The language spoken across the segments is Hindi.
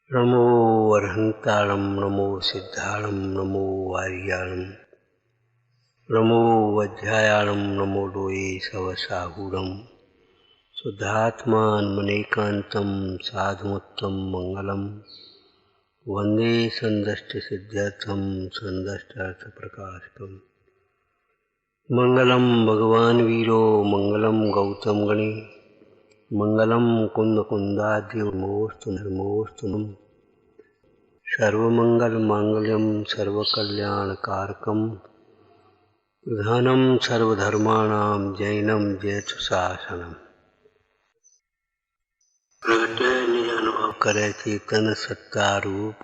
नमो अर्हन्ताणं नमो सिद्धाणं नमो वार्याणं नमो वज्रायाणं नमो लोये सवसाहूणं शुद्धात्मान्मनेकान्तं साधुमुत्तम मंगलम वंदे संदष्टसिद्ध्यर्थं संदष्टार्थप्रकाशकम् मंगलम भगवान् वीरो मंगलम गौतम गणे मंगलम कुंदकुंदाद्योमोस्तु नमोस्तु सर्वमंगल मांगल्यम सर्वकल्याणकारकम प्रधानम सर्वधर्माणां जैनम जयतु शासनम। प्रगटे निज अनुभव करे चेतन सत्ता रूप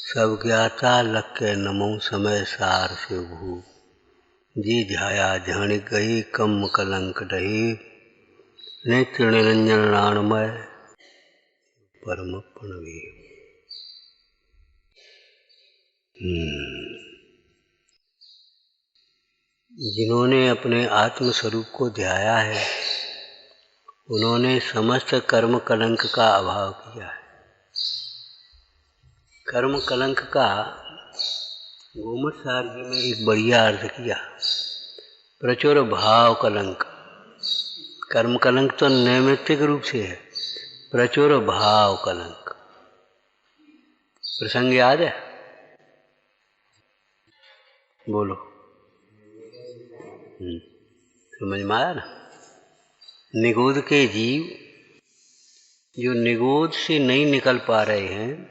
सब ज्ञाता लक्ष्य नमो समय सार से भू जी ध्याया ध्यान गही कम कलंक डही नेत्र निरंजन राणमय परम प्रणवी। जिन्होंने अपने आत्म स्वरूप को ध्याया है उन्होंने समस्त कर्म कलंक का अभाव किया है। कर्म कलंक का गोमत सार जी में एक बढ़िया अर्थ किया, प्रचुर भाव कलंक। कर्म कलंक तो नैमित्तिक रूप से है, प्रचुर भाव कलंक। प्रसंग याद है? बोलो। समझ में आया ना? निगोद के जीव जो निगोद से नहीं निकल पा रहे हैं,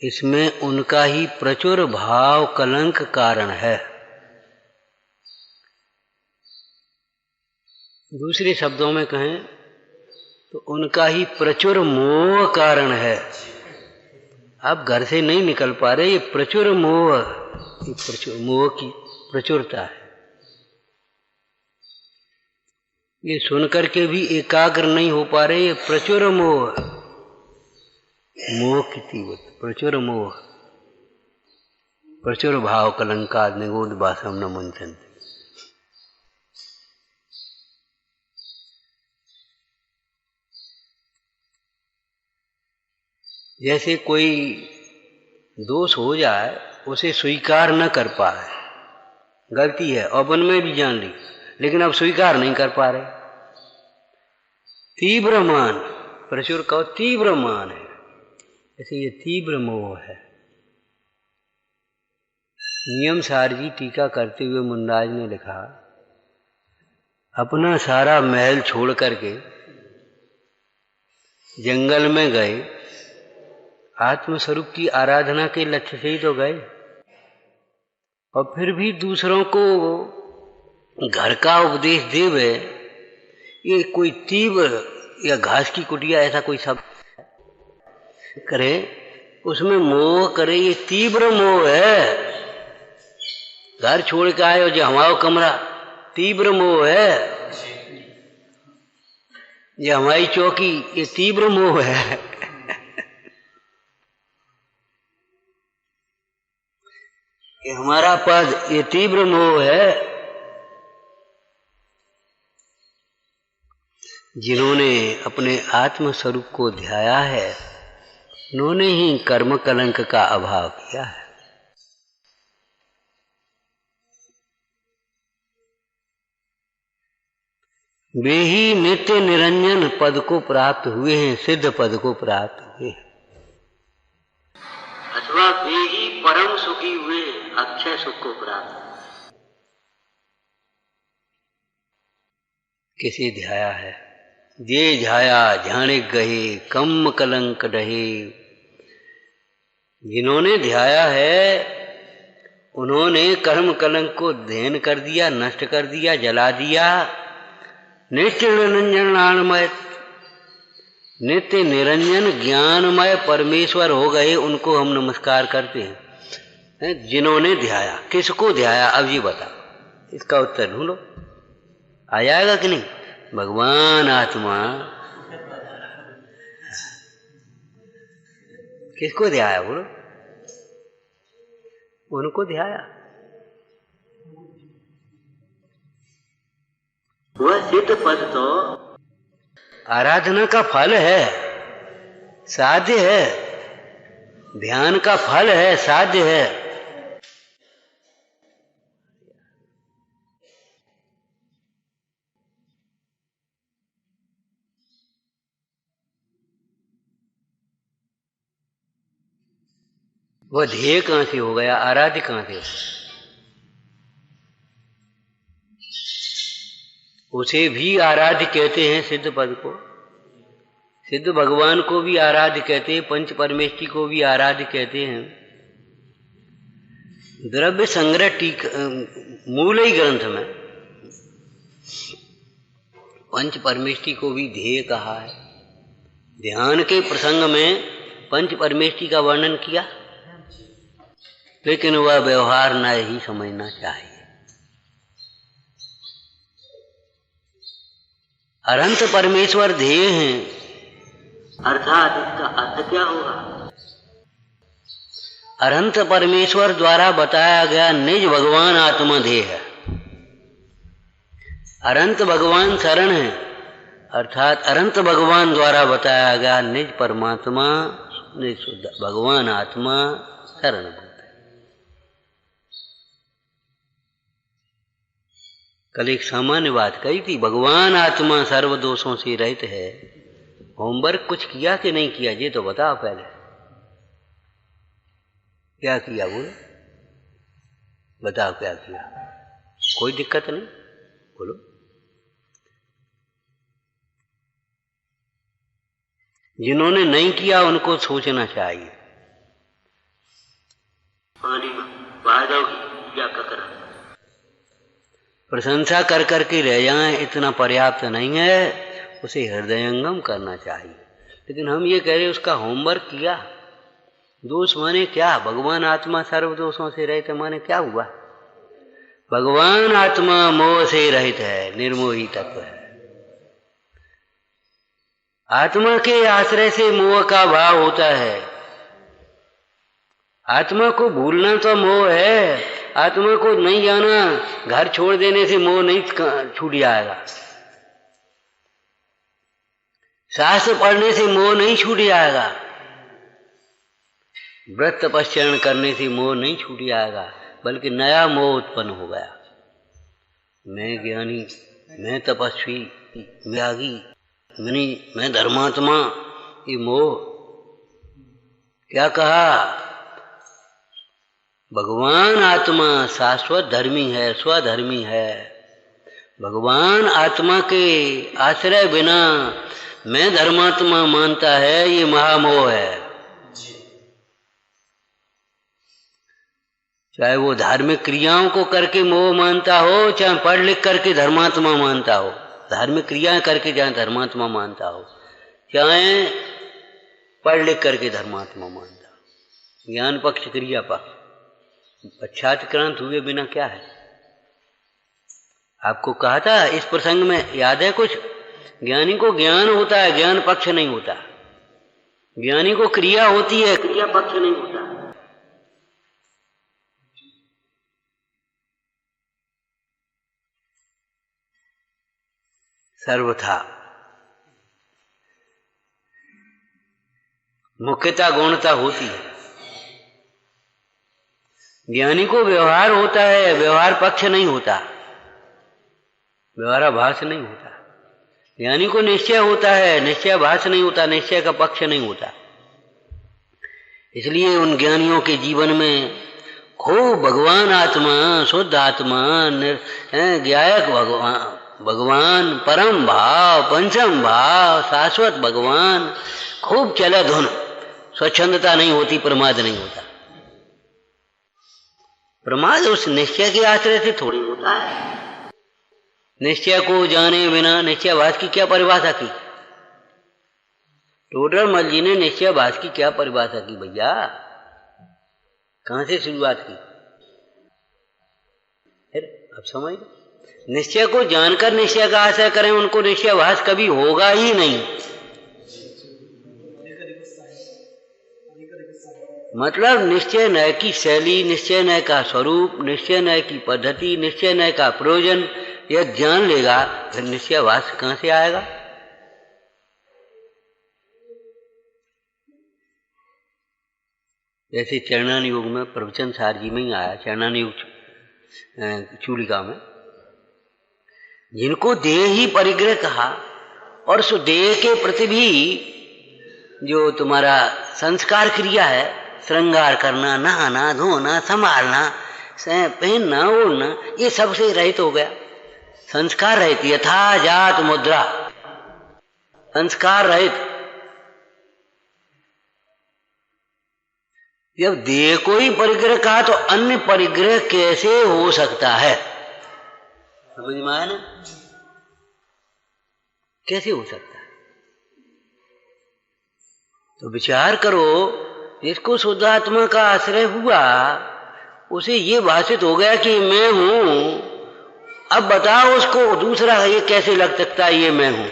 इसमें उनका ही प्रचुर भाव कलंक कारण है। दूसरे शब्दों में कहें तो उनका ही प्रचुर मोह कारण है। आप घर से नहीं निकल पा रहे, ये प्रचुर मोह, मोह की प्रचुरता है। ये सुनकर के भी एकाग्र नहीं हो पा रहे, ये प्रचुर मोह, मोह की तीव्रता, प्रचुर मोह, प्रचुर भाव कलंका निगोद बासम न मुंचन्ते। जैसे कोई दोष हो जाए उसे स्वीकार न कर पाए, गलती है और मन में भी जान ली, लेकिन अब स्वीकार नहीं कर पा रहे। तीव्र मान, प्रचुर का तीव्र मान है, ऐसे ये तीव्र मोह है। नियम सार जी टीका करते हुए मुंडाज ने लिखा, अपना सारा महल छोड़ करके जंगल में गए, आत्मस्वरूप की आराधना के लक्ष्य से ही तो गए, और फिर भी दूसरों को घर का उपदेश देवे, ये कोई तीव्र या घास की कुटिया ऐसा कोई शब्द करे, उसमें मोह करे, ये तीव्र मोह है। घर छोड़ के आए हो जो हमारा कमरा, तीव्र मोह है। ये हमारी चौकी, ये तीव्र मोह है। ये हमारा पद, ये तीव्र मोह है। जिन्होंने अपने आत्म स्वरूप को ध्याया है उन्होंने ही कर्म कलंक का अभाव किया है। वे ही नित्य निरंजन पद को प्राप्त हुए हैं, सिद्ध पद को प्राप्त हुए हैं, अथवा वे ही परम सुखी हुए, अक्षय सुख को प्राप्त। किसी ध्याया है, जे ध्याया ध्याने गहे कम कलंक डहे। जिन्होंने ध्याया है उन्होंने कर्म कलंक को दहन कर दिया, नष्ट कर दिया, जला दिया। नित्य निरंजन ज्ञानमय, नित्य निरंजन ज्ञानमय परमेश्वर हो गए, उनको हम नमस्कार करते हैं। जिन्होंने ध्याया, किसको ध्याया? अब ये बता, इसका उत्तर ढूंढो, आ जाएगा कि नहीं? भगवान आत्मा किसको ध्याया? बोलो, उनको ध्याया। वह सिद्ध पद तो आराधना का फल है, साध्य है, ध्यान का फल है, साध्य है। वह ध्येय कहां से हो गया, आराध्य कहां से हो? उसे भी आराध्य कहते हैं, सिद्ध पद को, सिद्ध भगवान को भी आराध्य कहते हैं, पंच परमेष्टि को भी आराध्य कहते हैं। द्रव्य संग्रह मूल ही ग्रंथ में पंच परमेष्टि को भी ध्येय कहा है। ध्यान के प्रसंग में पंच परमेष्टि का वर्णन किया, लेकिन वह व्यवहार न ही समझना चाहिए। अनंत परमेश्वर ध्येय हैं, अर्थात इसका अर्थ क्या होगा? अनंत परमेश्वर द्वारा बताया गया निज भगवान आत्मा ध्येय है। अनंत भगवान शरण है, अर्थात अनंत भगवान द्वारा बताया गया निज परमात्मा, निज शुद्ध भगवान आत्मा शरण। कल एक सामान्य बात कही थी, भगवान आत्मा सर्व दोषों से रहित है। होमवर्क कुछ किया कि नहीं किया, ये तो बताओ पहले। क्या किया बोलो, बताओ क्या किया? कोई दिक्कत नहीं, बोलो। जिन्होंने नहीं किया उनको सोचना चाहिए। प्रशंसा कर करके रह जाएं इतना पर्याप्त नहीं है, उसे हृदयंगम करना चाहिए। लेकिन हम ये कह रहे उसका होमवर्क किया। दोष माने क्या? भगवान आत्मा सर्व दोषों से रहित माने क्या हुआ? भगवान आत्मा मोह से रहित है, निर्मोही तत्व है। आत्मा के आश्रय से मोह का भाव होता है। आत्मा को भूलना तो मोह है, आत्मा को नहीं जाना, घर छोड़ देने से मोह नहीं छूट जाएगा। शास्त्र पढ़ने से मोह नहीं छूट जाएगा। व्रत तपस्या करने से मोह नहीं छूट जाएगा, बल्कि नया मोह उत्पन्न हो गया। मैं ज्ञानी, मैं तपस्वी, मैं त्यागी, मैं धर्मात्मा, ये मोह। क्या कहा? भगवान आत्मा शाश्वत धर्मी है, स्वधर्मी है। भगवान आत्मा के आश्रय बिना मैं धर्मात्मा मानता है, ये महामोह है। चाहे वो धार्मिक क्रियाओं को करके मोह मानता हो, चाहे पढ़ लिख करके धर्मात्मा मानता हो, धार्मिक क्रियाएं करके चाहे धर्मात्मा मानता हो, चाहे पढ़ लिख करके धर्मात्मा मानता हो। ज्ञान पक्ष, क्रिया पक्ष, पश्चात्क्रांत हुए बिना क्या है? आपको कहा था इस प्रसंग में, याद है कुछ? ज्ञानी को ज्ञान होता है, ज्ञान पक्ष नहीं होता। ज्ञानी को क्रिया होती है, क्रिया पक्ष नहीं होता। सर्वथा मुख्यता गौणता होती है। ज्ञानी को व्यवहार होता है, व्यवहार पक्ष नहीं होता, व्यवहाराभास नहीं होता। ज्ञानी को निश्चय होता है, निश्चयाभास नहीं होता, निश्चय का पक्ष नहीं होता। इसलिए उन ज्ञानियों के जीवन में खूब भगवान आत्मा, शुद्ध आत्मा, ज्ञायक भगवान, परम भाव, पंचम भाव, शाश्वत भगवान खूब चला धुन। स्वच्छंदता नहीं होती, प्रमाद नहीं होता। प्रमाद उस निश्चय के आश्रय से थोड़ी होता है। निश्चय को जाने बिना निश्चयाभास की क्या परिभाषा की? टोडरमल जी ने निश्चयाभास की क्या परिभाषा की भैया? कहां से शुरुआत की? फिर अब समझ, निश्चय को जानकर निश्चय का आश्रय करें, उनको निश्चयाभास कभी होगा ही नहीं। मतलब निश्चय नय की शैली, निश्चय नय का स्वरूप, निश्चय नय की पद्धति, निश्चय नय का प्रयोजन यह जान लेगा, फिर निश्चयाभास कहां से आएगा? जैसे चरणान योग में प्रवचन सार जी में ही आया, चरणान योग चूलिका में, जिनको देह ही परिग्रह कहा और सो देह के प्रति भी जो तुम्हारा संस्कार क्रिया है, श्रृंगार करना, नहाना, धोना, संभालना, पहनना, ओढ़ना, ये सबसे रहित हो गया। संस्कार रहित, यथा जात मुद्रा, संस्कार रहित। जब देह को ही परिग्रह कहा तो अन्य परिग्रह कैसे हो सकता है? समझ में आया ना? कैसे हो सकता है? तो विचार करो, जिसको शुद्ध आत्मा का आश्रय हुआ उसे ये भाषित हो गया कि मैं हूं। अब बताओ उसको दूसरा ये कैसे लग सकता है ये मैं हूं?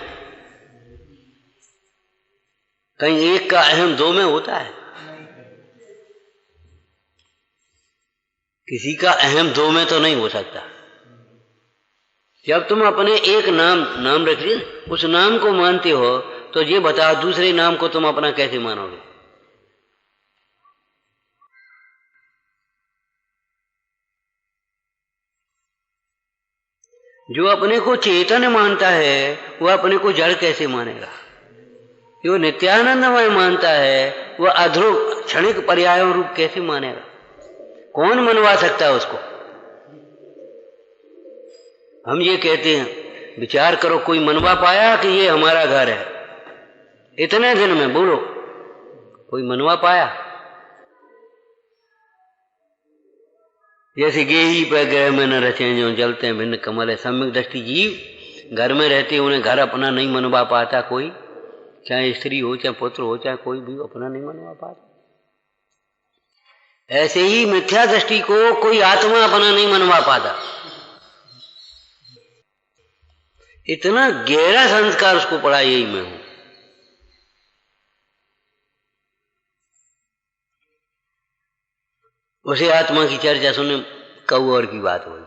कहीं एक का अहम दो में होता है? किसी का अहम दो में तो नहीं हो सकता। जब तुम अपने एक नाम रख लिए, उस नाम को मानते हो, तो ये बताओ दूसरे नाम को तुम अपना कैसे मानोगे? जो अपने को चेतन मानता है वह अपने को जड़ कैसे मानेगा? जो नित्यानंदमय मानता है वह अध्रुव क्षणिक पर्यायों रूप कैसे मानेगा? कौन मनवा सकता है उसको? हम ये कहते हैं, विचार करो, कोई मनवा पाया कि ये हमारा घर है? इतने दिन में बोलो, कोई मनवा पाया? जैसे गेही पर ग्रह में न रचे जो जलते हैं भिन्न कमल है, सम्यक दृष्टि जीव घर में रहते उन्हें घर अपना नहीं मनवा पाता कोई, चाहे स्त्री हो, चाहे पुत्र हो, चाहे कोई भी अपना नहीं मनवा पाता। ऐसे ही मिथ्या दृष्टि को कोई आत्मा अपना नहीं मनवा पाता। इतना गहरा संस्कार उसको पड़ा, यही मैं हूं। उसे आत्मा की चर्चा सुने, कऊ और की बात होगी,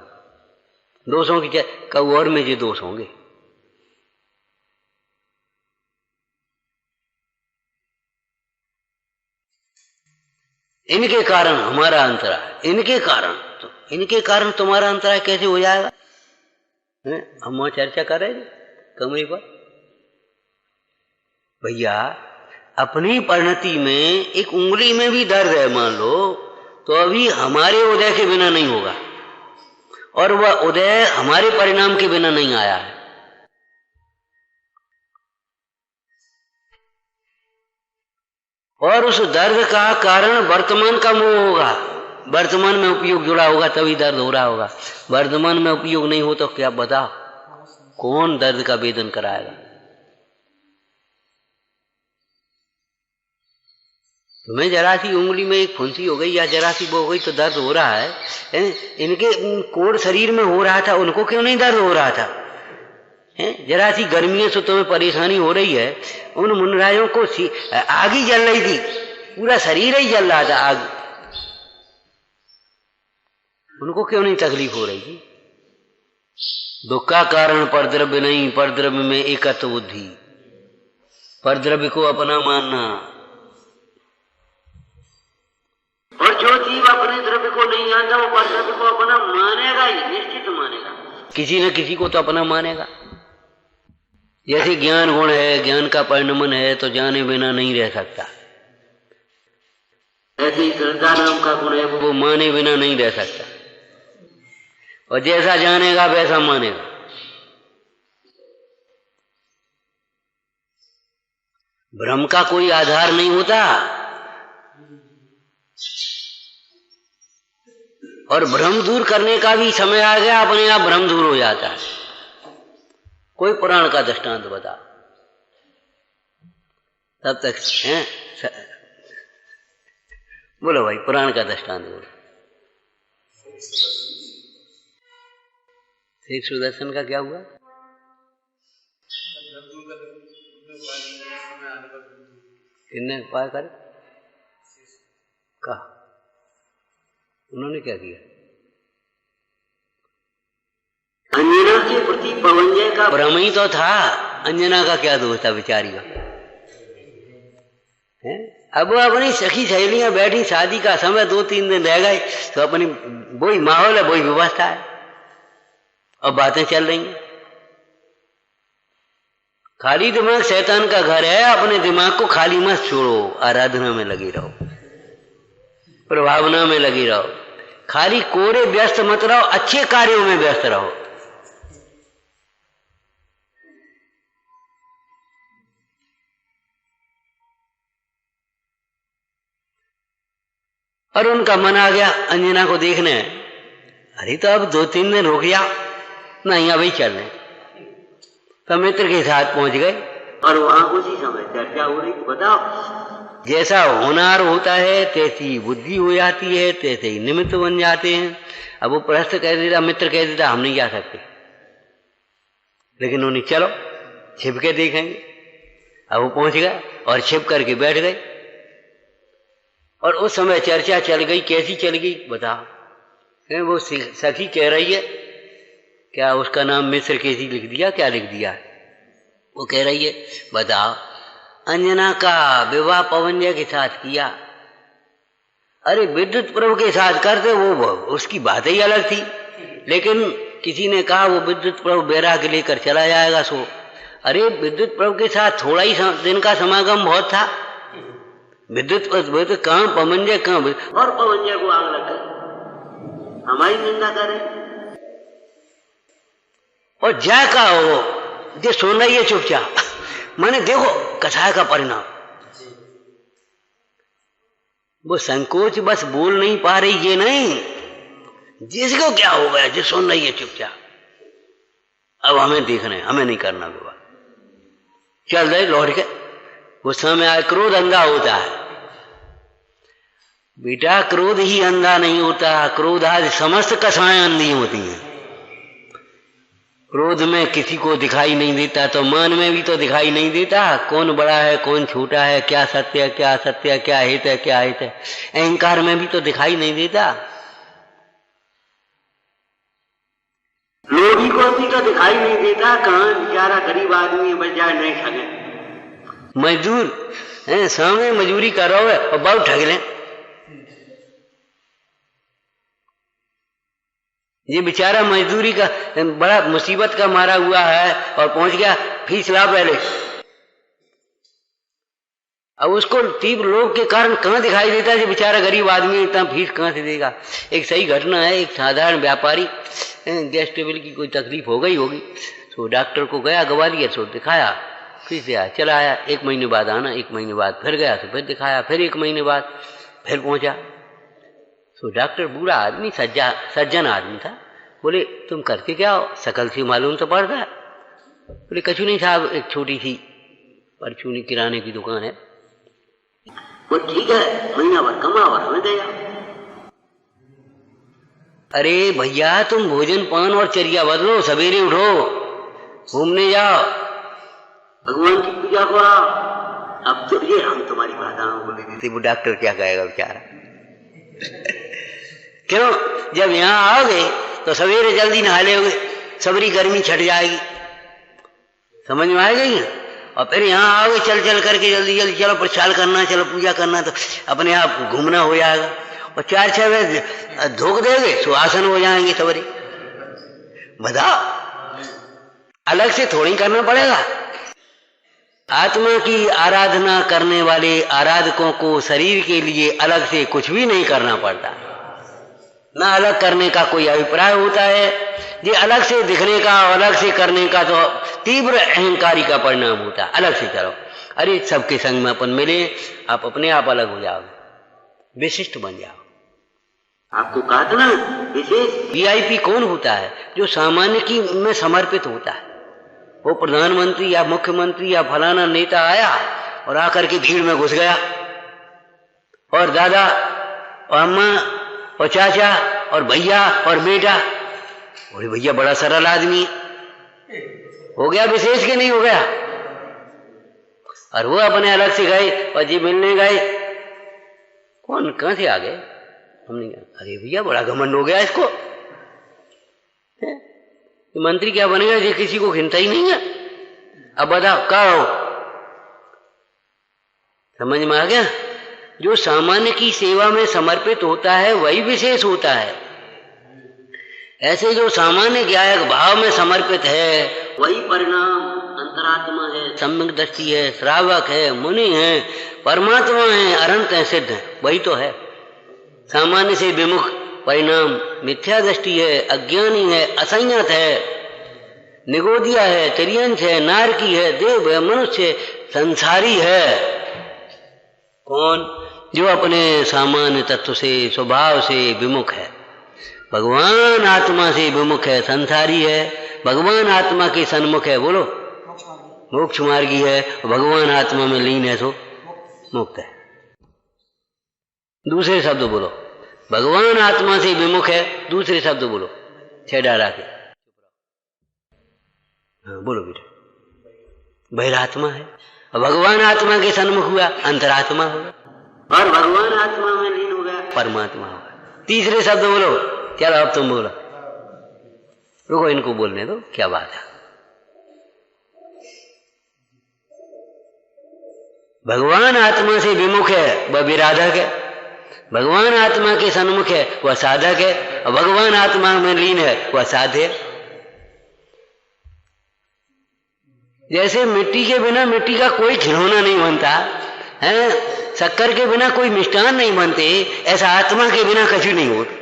दोषों की चर्चा, कऊ और में ये दोष होंगे। इनके कारण हमारा अंतराय, इनके कारण तुम्हारा अंतराय कैसे हो जाएगा? हम वहां चर्चा कर रहे थे कमरे पर। भैया, अपनी परिणति में एक उंगली में भी दर्द है मान लो, तो अभी हमारे उदय के बिना नहीं होगा, और वह उदय हमारे परिणाम के बिना नहीं आया है। और उस दर्द का कारण वर्तमान का मोह होगा, वर्तमान में उपयोग जुड़ा होगा तभी दर्द हो रहा होगा। वर्तमान में उपयोग नहीं हो तो क्या बताओ, कौन दर्द का वेदन कराएगा? तुम्हें जरा सी उंगली में एक फुंसी हो गई या जरा सी वो हो गई तो दर्द हो रहा है। इनके कोर शरीर में हो रहा था, उनको क्यों नहीं दर्द हो रहा था? जरा सी गर्मियों से तुम्हें परेशानी हो रही है, उन मुनरायों को आग ही जल रही थी, पूरा शरीर ही जल रहा था आग, उनको क्यों नहीं तकलीफ हो रही थी? दुख का कारण परद्रव्य नहीं, परद्रव्य में एकत्व बुद्धि, परद्रव्य को अपना मानना। और जो जीव अपने द्रव्य को नहीं जानता वो परद्रव्य को अपना मानेगा ही, निश्चित मानेगा, किसी न किसी को तो अपना मानेगा। जैसे ज्ञान गुण है, ज्ञान का परिणमन है, तो जाने बिना नहीं रह सकता। ऐसे ही श्रद्धा नाम का गुण है, वो माने बिना नहीं रह सकता, और जैसा जानेगा वैसा मानेगा। भ्रम का कोई आधार नहीं होता, और भ्रम दूर करने का भी समय आ गया, अपने आप भ्रम दूर हो जाता है। कोई पुराण का दृष्टांत बता, तब तक हैं? बोलो भाई, पुराण का दृष्टांत बोलो। शेख सुदर्शन का क्या हुआ? किन्ने पाया करे? कहा उन्होंने क्या किया? अंजना के प्रति पवंजय का भ्रम ही तो था, अंजना का क्या दोष था बेचारी का? अब वो अपनी सखी सहेलियां बैठी, शादी का समय 2-3 दिन रह गए, तो अपनी वही माहौल है, वही व्यवस्था है और बातें चल रही हैं। खाली दिमाग शैतान का घर है, अपने दिमाग को खाली मत छोड़ो, आराधना में लगी रहो, प्रभावना में लगी रहो, खाली कोरे व्यस्त मत रहो, अच्छे कार्यों में व्यस्त रहो। और उनका मन आ गया अंजना को देखने। अरे तो अब 2-3 दिन रुक जा, नहीं अभी चल रहे। तो मित्र के साथ पहुंच गए और वहां उसी समय चर्चा हो रही। बताओ, जैसा होनहार होता है तैसी बुद्धि हो जाती है, तैसे ही निमित्त बन जाते हैं। अब वो प्रस्थ कह देता, मित्र कह देता हम नहीं जा सकते, लेकिन उन्हें चलो छिप के देखेंगे। अब वो पहुंच गए और छिप करके बैठ गए और उस समय चर्चा चल गई। कैसी चल गई बताओ? वो सखी कह रही है, क्या उसका नाम मिश्र केसी लिख दिया, क्या लिख दिया? वो कह रही है बताओ, अंजना का विवाह पवनजय के साथ किया। अरे विद्युत प्रभु के साथ करते वो उसकी बात ही अलग थी, लेकिन किसी ने कहा वो विद्युत प्रभु बैराग लेकर चला जाएगा। सो अरे विद्युत प्रभु के साथ थोड़ा ही दिन का समागम बहुत था। विद्युत कहाँ पवनजय, कहाँ और पवनजय को आग लग गई, हमारी निंदा करे। और जा का हो जो सुन रही है चुपचाप, मैंने देखो कथाए का परिणाम। वो संकोच बस बोल नहीं पा रही, ये नहीं, जिसको क्या हो गया जो सुन रही है चुपचाप। अब हमें देखना है, हमें नहीं करना विवाह। चल रहे लौट के, गुस्सा में आए, क्रोध अंधा होता है बेटा, क्रोध ही अंधा नहीं होता, क्रोध आज समस्त कसाएं अंधी होती हैं। क्रोध में किसी को दिखाई नहीं देता, तो मन में भी तो दिखाई नहीं देता कौन बड़ा है कौन छोटा है, क्या सत्य है क्या असत्य है, क्या हित है क्या हित है। अहंकार में भी तो दिखाई नहीं देता, लोभी को भी तो दिखाई नहीं देता। कहाँ बेचारा गरीब आदमी बजाय नहीं ठगे, मजदूर है सामने मजदूरी कर रहा है और बहुत ठग ले। ये बेचारा मजदूरी का बड़ा मुसीबत का मारा हुआ है और पहुंच गया फीस ला पहले। अब उसको तीव्र लोभ के कारण कहाँ दिखाई देता है कि बेचारा गरीब आदमी इतना फीस कहाँ से देगा। एक सही घटना है, एक साधारण व्यापारी, गैस टेबल की कोई तकलीफ हो गई होगी, तो डॉक्टर को गया, ग्वालियर, सो दिखाया, फिर से आया, चला आया, 1 महीने बाद आना, 1 महीने बाद फिर गया, तो फिर दिखाया, फिर 1 महीने बाद फिर पहुंचा। तो डॉक्टर बूढ़ा आदमी, सज्जन आदमी था, बोले तुम करते क्या हो, शकल से मालूम तो पड़ता है। बोले कछु नहीं साहब, एक छोटी सी परचूनी किराने की दुकान है। वो ठीक है, महीना भर कमा और हमें देगा। अरे भैया तुम भोजन पान और चर्या बदलो, सवेरे उठो, घूमने जाओ, भगवान की पूजा करो। अब तो ये हम तुम्हारी बाधाओं को लेते। वो डॉक्टर क्या कहेगा बेचारा क्यों, जब यहाँ आओगे तो सवेरे जल्दी नहा लोगे, सबरी गर्मी छट जाएगी, समझ में आ गई। और फिर यहाँ आओगे चल चल करके जल्दी जल्दी, चलो प्रचार करना, चलो पूजा करना, तो अपने आप घूमना हो जाएगा। और 4-6 बजे धोख देंगे तो आसन हो जाएंगे सबरी। बताओ, अलग से थोड़ी करना पड़ेगा। आत्मा की आराधना करने वाले आराधकों को शरीर के लिए अलग से कुछ भी नहीं करना पड़ता, ना अलग करने का कोई अभिप्राय होता है। ये अलग से दिखने का और अलग से करने का तो तीव्र अहंकारी का परिणाम होता है। अलग से करो, अरे सबके संग में अपन मिले, आप अपने आप अलग हो जाओ, विशिष्ट बन जाओ। आपको कहा था ना, विशेष वीआईपी कौन होता है? जो सामान्य की में समर्पित होता है। वो प्रधानमंत्री या मुख्यमंत्री या फलाना नेता आया और आकर के भीड़ में घुस गया, और दादा और अम्मा और चाचा और भैया और बेटा, और भैया बड़ा सरल आदमी हो गया, विशेष के नहीं हो गया। और वो अपने अलग से गए और जी मिलने गए, कौन कहां से आ गए, हमने कहा अरे भैया बड़ा घमंड हो गया इसको, मंत्री क्या बनेगा जो किसी को घिनता ही नहीं है। अब बताओ क्या हो, समझ में आ गया? जो सामान्य की सेवा में समर्पित होता है वही विशेष होता है। ऐसे जो सामान्य ज्ञायक भाव में समर्पित है वही परिणाम अंतरात्मा है, सम्यक दृष्टि है, श्रावक है, मुनि है, परमात्मा है, अनंत है, सिद्ध है, वही तो है। सामान्य से विमुख परिणाम मिथ्या दृष्टि है, अज्ञानी है, असंयत है, निगोदिया है, तिर्यंश है, नारकी है, देव है, मनुष्य, संसारी है। कौन? जो अपने सामान्य तत्व से, स्वभाव से विमुख है। भगवान आत्मा से विमुख है, संसारी है। भगवान आत्मा के सन्मुख है, बोलो मोक्ष मार्गी है। भगवान आत्मा में लीन है तो मुक्त है। दूसरे शब्द बोलो, भगवान आत्मा से विमुख है। दूसरे शब्द बोलो, छह डाला के। हाँ बोलो बेटा। बहिरात्मा है, भगवान आत्मा के सन्मुख हुआ अंतरात्मा होगा, और भगवान आत्मा में लीन हो गया परमात्मा होगा। तीसरे शब्द बोलो। चलो अब तुम बोलो। रुको, इनको बोलने दो, क्या बात है। भगवान आत्मा से विमुख है वह विराधक है, भगवान आत्मा के सन्मुख है वह साधक है, और भगवान आत्मा में लीन है वह साध्य है। जैसे मिट्टी के बिना मिट्टी का कोई खिलौना नहीं बनता है, शक्कर के बिना कोई मिष्ठान नहीं बनते, ऐसा आत्मा के बिना कछु नहीं होता।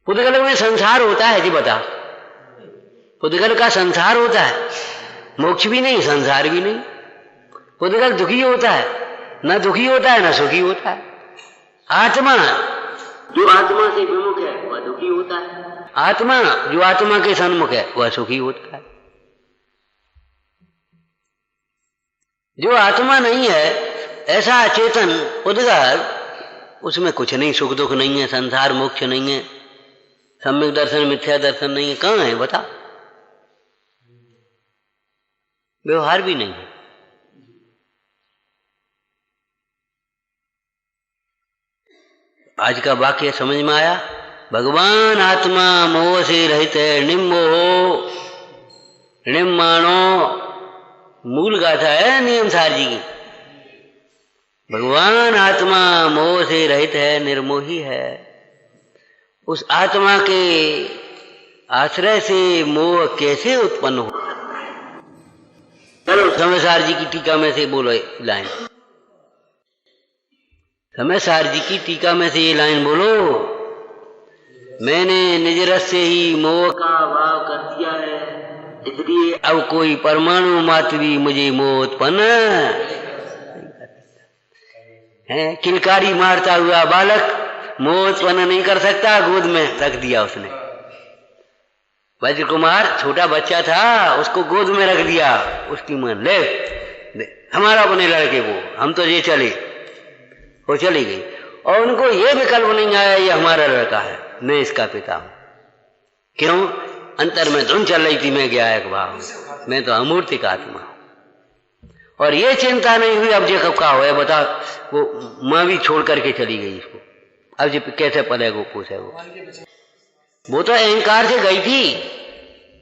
पुद्गल में संसार होता है जी, बता। पुद्गल का संसार होता है, मोक्ष भी नहीं, संसार भी नहीं। पुद्गल दुखी होता है, न दुखी होता है न सुखी होता है। आत्मा जो आत्मा से विमुख है वह दुखी होता है, आत्मा जो आत्मा के सन्मुख है वह सुखी होता है। जो आत्मा नहीं है ऐसा अचेतन पुद्गल, उसमें कुछ नहीं, सुख दुख नहीं है, संसार मोक्ष नहीं है, सम्यक दर्शन मिथ्या दर्शन नहीं है। कहाँ है बता? व्यवहार भी नहीं है। आज का वाक्य समझ में आया? भगवान आत्मा मोह से रहित है, निम्मोहो निम्माणो, मूल गाथा है नियम सार जी की। भगवान आत्मा मोह से रहित है, निर्मोही है। उस आत्मा के आश्रय से मोह कैसे उत्पन्न हो? चलो समयसार जी की टीका में से बोलो लाइन। समयसार जी की टीका में से ये लाइन बोलो, मैंने निज रस से ही मोह का भाव कर दिया है, इसलिए अब कोई परमाणु मात्र भी मुझे मोह उत्पन्न है। किलकारी मारता हुआ बालक मोह उत्पन्न नहीं कर सकता, गोद में रख दिया उसने। वज्र कुमार छोटा बच्चा था, उसको गोद में रख दिया उसकी मां, ले हमारा अपने लड़के को, हम तो ये चले। वो चली गई, और उनको ये विकल्प नहीं आया ये हमारा लड़का है, मैं इसका पिता हूं। क्यों? अंतर में धुन चल रही थी, मैं ज्ञायक भाव हूं, मैं तो अमूर्तिक आत्मा हूं। और ये चिंता नहीं हुई अब ये कब का हो बता। वो मां भी छोड़ करके चली गई इसको, अब ये कैसे पलेगा पूछे। वो तो अहंकार से गई थी,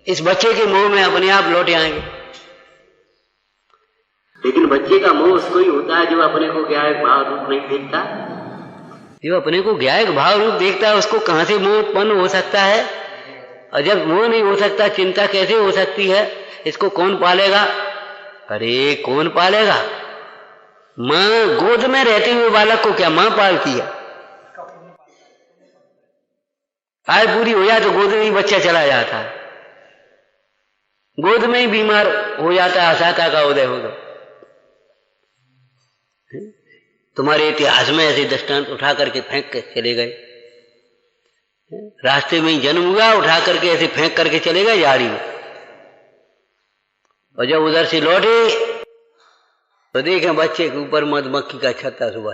इस बच्चे के मोह में अपने आप लौटे आएंगे। लेकिन बच्चे का मोह उसको ही होता है जो अपने को ज्ञायक भाव रूप नहीं देखता। जो अपने को ज्ञायक भाव रूप देखता है उसको कहां से मोह उत्पन्न हो सकता है? और जब मोह नहीं हो सकता, चिंता कैसे हो सकती है? इसको कौन पालेगा? अरे कौन पालेगा? मां गोद में रहते हुए बालक को क्या मां पालती है? आय पूरी हो जाए तो गोद में ही बच्चा चला जाता है, गोद में ही बीमार हो जाता है, असाता का उदय होगा। तुम्हारे इतिहास में ऐसे दृष्टांत उठा करके फेंक के चले गए, रास्ते में ही जन्म हुआ, उठा करके ऐसे फेंक करके चले गए झाड़ी में, और जब उधर से लौटे तो देखे बच्चे के ऊपर मधुमक्खी का छत्ता सुबह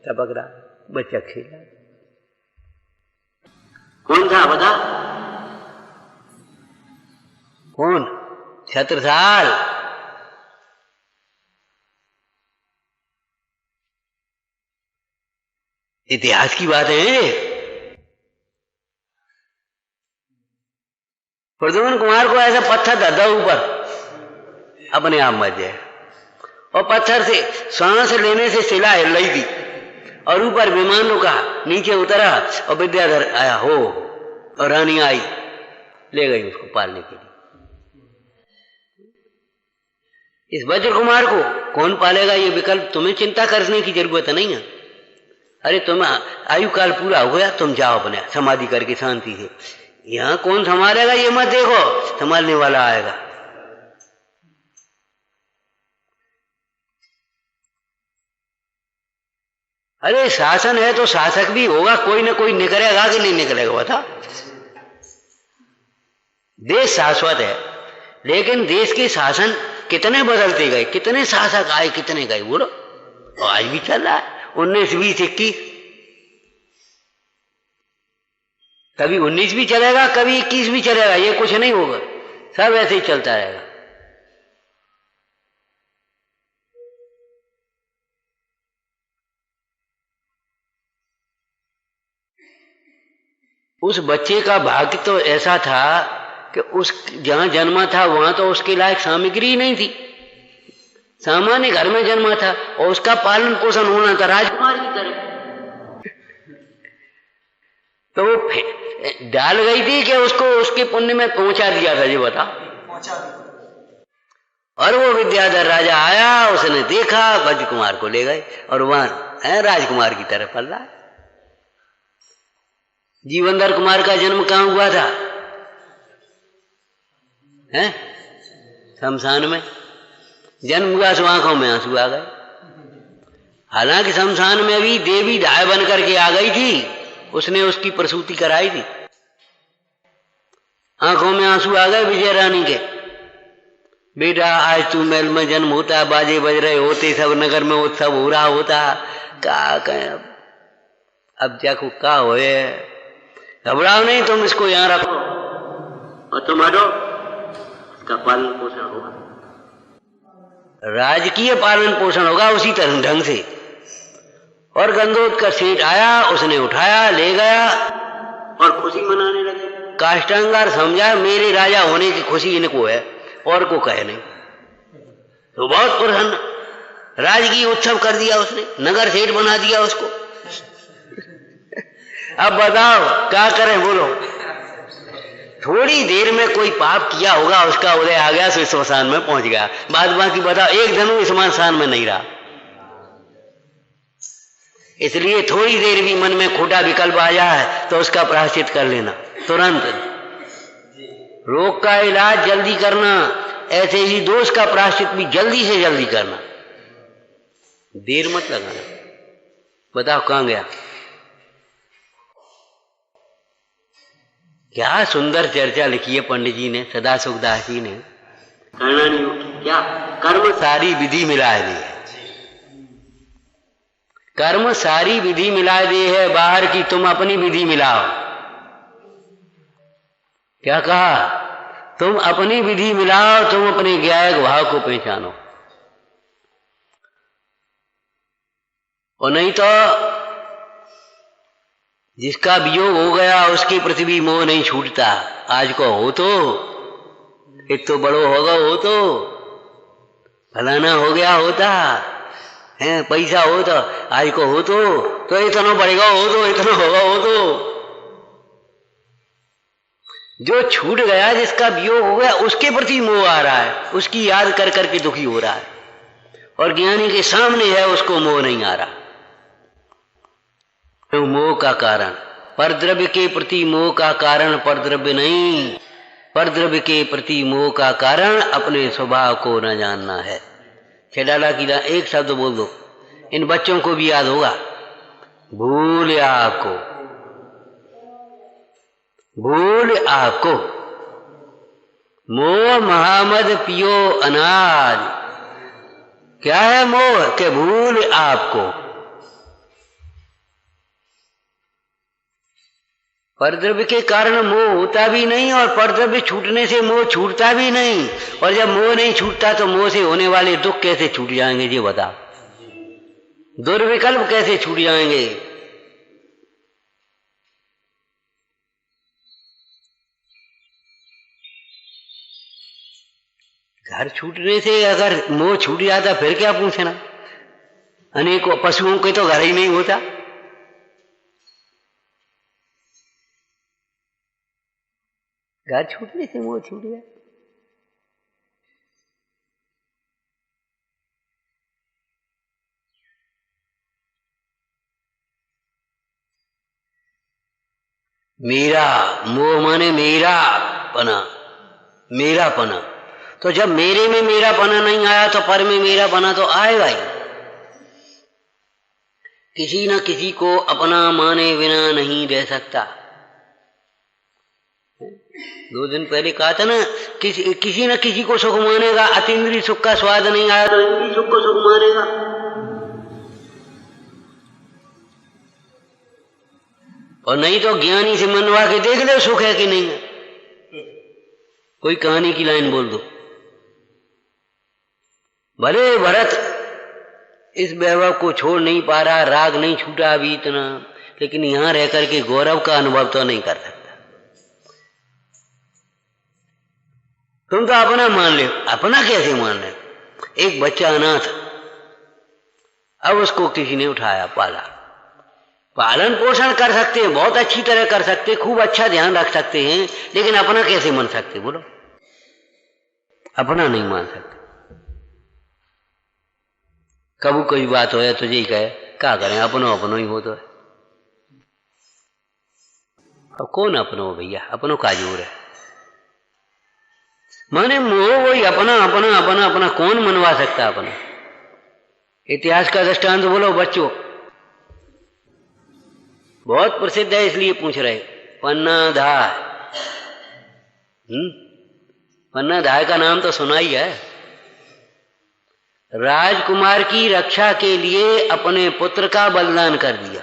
टपक रहा, बच्चा खेला। कौन था बता? कौन? छत्रसाल। इतिहास की बात है। प्रद्युम्न कुमार को ऐसा पत्थर धधा ऊपर, अपने आप मर जाए, और पत्थर से सांस लेने से शिला हिल रही थी और ऊपर विमान रुका, नीचे उतरा और विद्याधर आया हो और रानी आई, ले गई उसको पालने के लिए। इस वज्र कुमार को कौन पालेगा ये विकल्प तुम्हें चिंता करने की जरूरत नहीं है। अरे तुम आयु काल पूरा हो गया, तुम जाओ अपने समाधि करके शांति से। यहां कौन संभालेगा ये मत देखो, संभालने वाला आएगा। अरे शासन है तो शासक भी होगा, कोई ना कोई निकलेगा कि नहीं निकलेगा बता। देश शाश्वत है, लेकिन देश के शासन कितने बदलते गए, कितने शासक आए, कितने गए बोलो। और आज भी चल रहा है 19, 20, 21, कभी 19 भी चलेगा, कभी 21 भी चलेगा, ये कुछ नहीं होगा, सब ऐसे ही चलता रहेगा। उस बच्चे का भाग्य तो ऐसा था कि उस जहां जन्मा था वहां तो उसके लायक सामग्री ही नहीं थी, सामान्य घर में जन्मा था और उसका पालन पोषण होना था राजकुमार की तरह। तो वो डाल गई थी कि उसको उसके पुण्य में पहुंचा दिया था, जी बता। और वो विद्याधर राजा आया, उसने देखा, वज्र कुमार को ले गए और वहां राजकुमार की तरह पल रहा है। जीवनधर कुमार का जन्म कहां हुआ था? हैं? शमशान में जन्म हुआ, सो आंखों में आंसू आ गए। हालांकि शमशान में भी देवी दाय बन करके आ गई थी, उसने उसकी प्रसूति कराई थी। आंखों में आंसू आ गए विजय रानी के, बेटा आज तू महल में जन्म होता, बाजे बज रहे होते, सब नगर में उत्सव हो रहा होता, का कहें अब जाको का होए। घबराओ नहीं, तुम इसको यहां रखो और तुम हटो, इसका पालन पोषण होगा, राजकीय पालन पोषण होगा उसी तरह ढंग से। और गंधोत का सेठ आया, उसने उठाया, ले गया और खुशी मनाने लगे। काष्टांगार समझा मेरे राजा होने की खुशी इनको है और को कहे नहीं, तो बहुत प्रसन्न, राजकीय उत्सव कर दिया उसने, नगर सेठ बना दिया उसको। अब बताओ क्या करें बोलो। थोड़ी देर में कोई पाप किया होगा, उसका उदय आ गया, सो स्मशान में पहुंच गया। बाद बाकी बताओ, एक धनु स्मशान में नहीं रहा। इसलिए थोड़ी देर भी मन में खोटा विकल्प आ जाए तो उसका प्रायश्चित कर लेना तुरंत। रोग का इलाज जल्दी करना, ऐसे ही दोष का प्रायश्चित भी जल्दी से जल्दी करना, देर मत लगाना। बताओ कहां गया? क्या सुंदर चर्चा लिखी है पंडित जी ने, सदा सुखदास जी ने। करना नहीं क्या? कर्म सारी विधि मिला दी है, कर्म सारी विधि मिला दी है, बाहर की तुम अपनी विधि मिलाओ। क्या कहा? तुम अपनी विधि मिलाओ, तुम अपने ज्ञायक भाव को पहचानो। और नहीं तो जिसका वियोग हो गया उसके प्रति भी मोह नहीं छूटता। आज को हो तो एक तो बड़ो होगा, हो तो फलाना हो गया होता है, पैसा हो तो आज को हो तो इतना बढ़ेगा, हो तो इतना होगा, हो तो जो छूट गया, जिसका वियोग हो गया, उसके प्रति मोह आ रहा है, उसकी याद कर करके दुखी हो रहा है। और ज्ञानी के सामने है, उसको मोह नहीं आ रहा। तो मोह का कारण परद्रव्य के प्रति मोह का कारण परद्रव्य नहीं, परद्रव्य के प्रति मोह का कारण अपने स्वभाव को न जानना है। खेडाला की एक शब्द बोल दो, इन बच्चों को भी याद होगा। भूल आपको, भूल आपको, मोह महामद पियो अनाज। क्या है मोह? के भूल आपको। परद्रव्य के कारण मोह होता भी नहीं और परद्रव्य छूटने से मोह छूटता भी नहीं। और जब मोह नहीं छूटता तो मोह से होने वाले दुख कैसे छूट जाएंगे? ये बता, दुर्विकल्प कैसे छूट जाएंगे? घर छूटने से अगर मोह छूट जाता फिर क्या पूछना। अनेकों पशुओं के तो घर ही नहीं होता। घर छूटने से मोह छूट गया। मेरा मोह माने मेरा पना, मेरा पना। तो जब मेरे में मेरा पना नहीं आया तो पर में मेरा पना तो आएगा ही। किसी न किसी को अपना माने बिना नहीं रह सकता। 2 दिन पहले कहा था ना, किसी न किसी को सुख मानेगा। अतीन्द्रिय सुख का स्वाद नहीं आया तो इंद्रिय सुख को सुख मानेगा। और नहीं तो ज्ञानी से मनवा के देख ले सुख है कि नहीं है। कोई कहानी की लाइन बोल दो। भले भरत इस वैभव को छोड़ नहीं पा रहा, राग नहीं छूटा अभी इतना, लेकिन यहां रह करके गौरव का अनुभव तो नहीं कर सकता। तुम तो अपना मान ले। अपना कैसे मान ले? एक बच्चा अनाथ, अब उसको किसी ने उठाया, पाला। पालन पोषण कर सकते हैं, बहुत अच्छी तरह कर सकते हैं, खूब अच्छा ध्यान रख सकते हैं, लेकिन अपना कैसे मान सकते? बोलो, अपना नहीं मान सकते। कबू कोई बात हो तुझे ही कहे, क्या करें, अपनो अपनो ही हो तो है। अब कौन अपनो भैया? अपनो का जोर है। माने मोह वही अपना अपना अपना अपना कौन मनवा सकता अपना? इतिहास का दृष्टांत बोलो बच्चों, बहुत प्रसिद्ध है इसलिए पूछ रहे। पन्नाधाय, पन्नाधाय का नाम तो सुना ही है। राजकुमार की रक्षा के लिए अपने पुत्र का बलिदान कर दिया।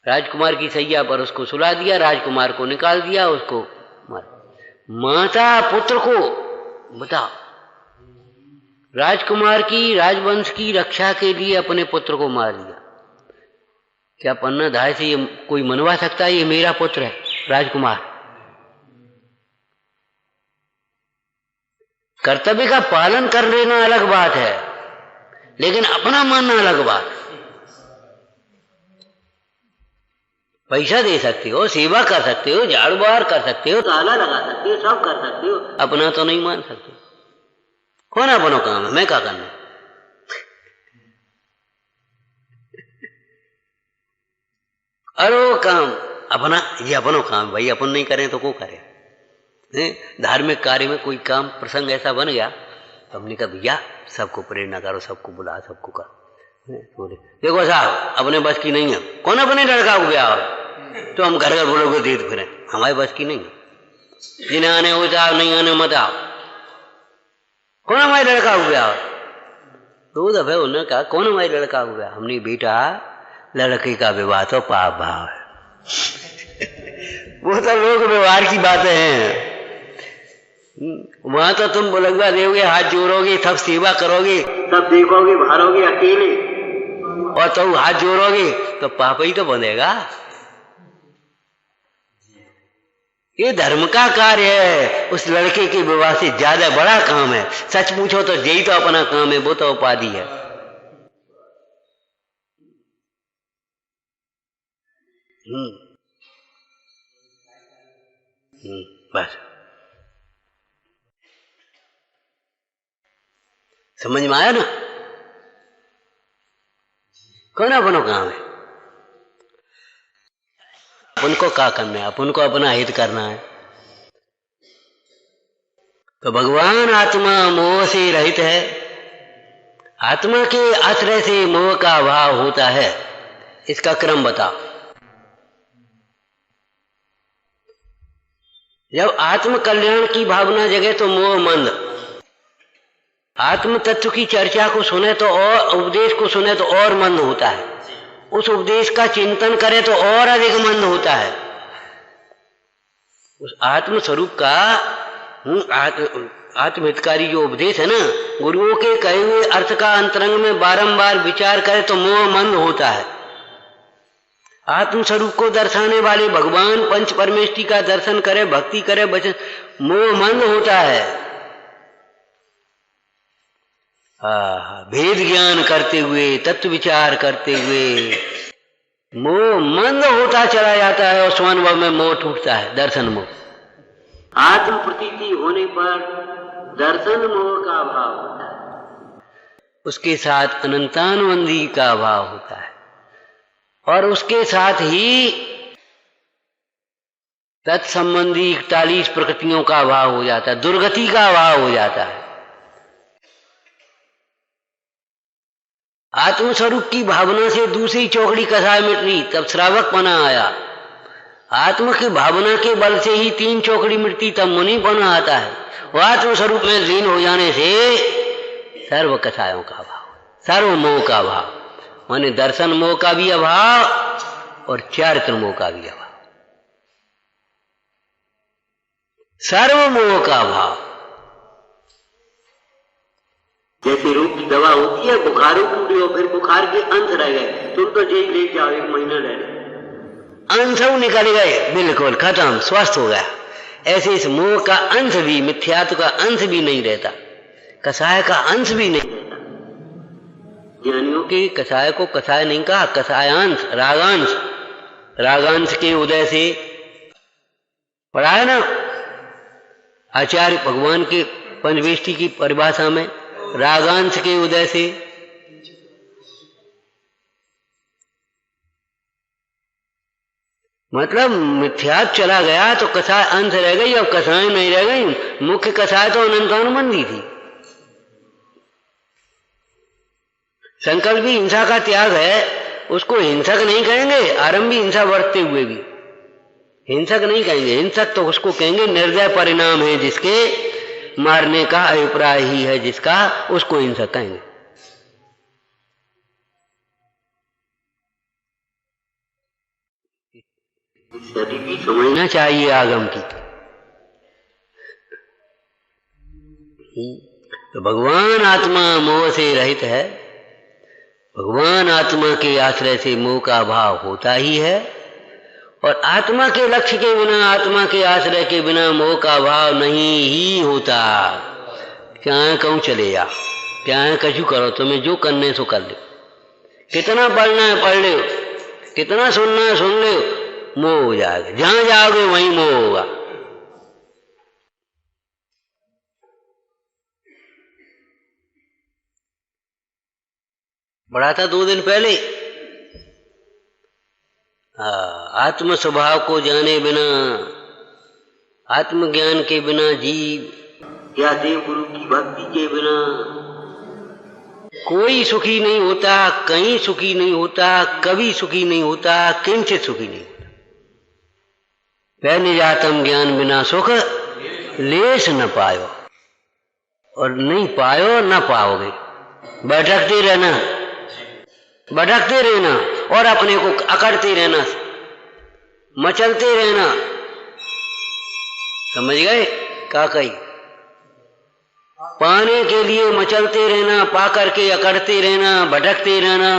राजकुमार की सैया पर उसको सुला दिया, राजकुमार को निकाल दिया, उसको मार। माता पुत्र को, बता, राजकुमार की राजवंश की रक्षा के लिए अपने पुत्र को मार दिया। क्या पन्नाधाय से ये कोई मनवा सकता है ये मेरा पुत्र है राजकुमार? कर्तव्य का पालन कर लेना अलग बात है, लेकिन अपना मानना अलग बात। पैसा दे सकते हो, सेवा कर सकते हो, झाड़ू बहार कर सकते हो, ताला लगा सकते हो, सब कर सकते हो, अपना तो नहीं मान सकते। कौन अपनो काम है? मैं क्या करना? अरे काम अपना, ये अपनो काम भाई, अपन नहीं करें तो को करे? धार्मिक कार्य में कोई काम प्रसंग ऐसा बन गया तो हमने कहा भैया सबको प्रेरणा करो, सबको बुला, सबको करो। बोले देखो साहब अपने बस की नहीं है। कौन अपने लड़का को ब्याह तो हम घर घर बोलोगे देते फिर, हमारे बस की नहीं है। जिन्हें आने हो जाओ, नहीं आने मत आओ। कौन हमारे लड़का को ब्याह? 2 दफे उन्होंने कहा कौन हमारे लड़का को ब्याह? हमने बेटा लड़के का विवाह तो पाप भाव है। वो तो लोग व्यवहार की बातें हैं। वहां तो तुम बुलंदा देोगे, हाथ जोड़ोगे, सब सेवा करोगे, सब देखोगे, भारोगे अकेले, और तो हाथ जोड़ोगे तो पाप ही तो बनेगा। ये धर्म का कार्य है, उस लड़के के विवाह से ज्यादा बड़ा काम है। सच पूछो तो यही तो अपना काम है, वो तो उपाधि है। बस समझ में आया ना? कौन अपनो काम है? उनको क्या करना है? अपन को अपना हित करना है। तो भगवान आत्मा मोह से रहित है। आत्मा के आश्रय से मोह का अभाव होता है। इसका क्रम बताओ। जब आत्म कल्याण की भावना जगे तो मोह मंद। आत्म तत्व की चर्चा को सुने तो और उपदेश को सुने तो और मंद होता है। उस उपदेश का चिंतन करे तो और अधिक मंद होता है। उस आत्म स्वरूप का आत्महितकारी जो उपदेश है ना, गुरुओं के कहे हुए अर्थ का अंतरंग में बारंबार विचार करे तो मोह मंद होता है। आत्म स्वरूप को दर्शाने वाले भगवान पंच परमेष्टि का दर्शन करे, भक्ति करे, बचन, मोह मंद होता है। भेद ज्ञान करते हुए, तत्व विचार करते हुए मोह मंद होता चला जाता है और स्वानुभव में मोह टूटता है, दर्शन मोह। आत्म प्रतीति होने पर दर्शन मोह का अभाव होता है, उसके साथ अनंतानुबंधी का अभाव होता है, और उसके साथ ही तत्संबंधी 41 प्रकृतियों का अभाव हो जाता है, दुर्गति का अभाव हो जाता है। आत्मस्वरूप की भावना से दूसरी चौकड़ी कसाय मिट रही, तब श्रावकपना आया। आत्म की भावना के बल से ही 3 चौकड़ी मिटती, तब मुनिपना आता है। और आत्मस्वरूप में लीन हो जाने से सर्व कसायों का अभाव, सर्व मोह का अभाव, माने दर्शन मोह का भी अभाव और चारित्र मोह का भी अभाव, सर्व मोह का अभाव। जैसे रोग की दवा होती है, बुखार टूटे और फिर बुखार के अंश रह गए, तुम तो जेल ले जाओ, 1 महीना रह गए, अंश निकल गए, बिल्कुल खत्म, स्वस्थ हो गया। ऐसे इस मोह का अंश भी, मिथ्यात्व का अंश भी नहीं रहता, कसाय का अंश भी नहीं रहता। ज्ञानियों के कसाय को कसाय नहीं कहा, कसायांश, रागांश, रागांश के उदय से पढ़ा है ना आचार्य भगवान के पंचवेष्टि की परिभाषा में, रागांश के उदय से। मतलब मिथ्यात्व चला गया तो कसाय अंश रह गई, अब कसाय नहीं रह गई। मुख्य कसाय तो अनंतानुबंधी थी। संकल्प भी हिंसा का त्याग है, उसको हिंसक नहीं कहेंगे, आरंभी हिंसा बरतते हुए भी हिंसक नहीं कहेंगे। हिंसक तो उसको कहेंगे निर्दय परिणाम है जिसके, मारने का अभिप्राय ही है जिसका, उसको हिंसक कहेंगे। सभी भी समझना चाहिए आगम की। तो भगवान आत्मा मोह से रहित है, भगवान आत्मा के आश्रय से मोह का अभाव होता ही है, और आत्मा के लक्ष्य के बिना, आत्मा के आश्रय के बिना मोह का अभाव नहीं ही होता। क्या कहूं चले जा, क्या कछु करो, तुम्हें जो करने सो कर लो, कितना पढ़ना है पढ़ लो, कितना सुनना है सुन लो, मोह हो जाएगा। जहां जाओगे वहीं मोह होगा। पढ़ा था 2 दिन पहले, आत्म स्वभाव को जाने बिना, आत्मज्ञान के बिना जीव या देव गुरु की भक्ति के बिना कोई सुखी नहीं होता, कहीं सुखी नहीं होता, कभी सुखी नहीं होता, किंचित सुखी नहीं होता। पहले जातम ज्ञान बिना सुख लेश न पायो, और नहीं पायो न पाओगे। भटकते रहना, भटकते रहना और अपने को अकड़ते रहना, मचलते रहना। समझ गए क्या कही? पाने के लिए मचलते रहना, पा करके अकड़ते रहना, भटकते रहना।